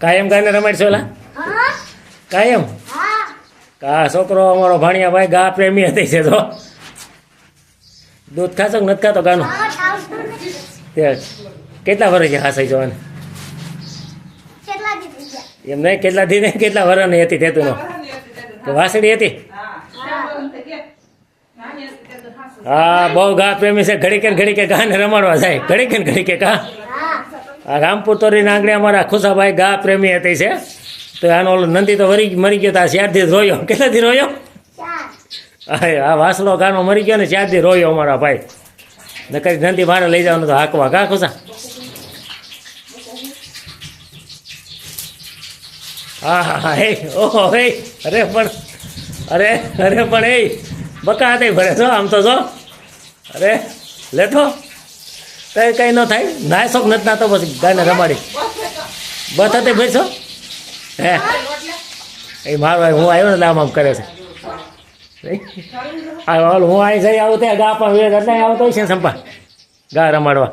કાયમ ગાને રમાડશો એલા કાયમ કા છોકરો અમારો ભાણિયા ભાઈ ગા પ્રેમી હતી છે તો દૂધ ખાશો કે નથી ખાતો ગાનું તે કેટલા વર્ષ છે હાસાઈ જવાને એમ નહીં કેટલા દી નહીં કેટલા વર્ષની હતી તે તું કે વાસળી હતી હા બહુ ગા પ્રેમી છે ઘડી કે ગાને રમાડવા જાય ઘડી કે કા આ રામપુર તોરીના આંગણે અમારા ખુશાભાઈ ગા પ્રેમી હતી છે તો આનો ઓલો નંદી તો મરી ગયો તો 4 દી રોયો કેટલા દી રોયો આ વાસલો ગાનો મરી ગયો ને 4 દી રોયો અમારા ભાઈ નકર નંદી મારે લઈ જવાનું તો હાંકવા કા ખુશા હા હે ઓહો હે અરે પણ એ બકા હતી ભરે છો આમ તો જો અરે લેતો કઈ ન થાય નાય શોખ નથી નાતો પછી ગાયને રમાડી બસ હતી ભાઈ છો હે એ મારો હું આવ્યો ને આમ કરે છે હું આવી જઈ આવું ત્યાં ગા પણ એટલે આવતો હોય છે સંપા ગા રમાડવા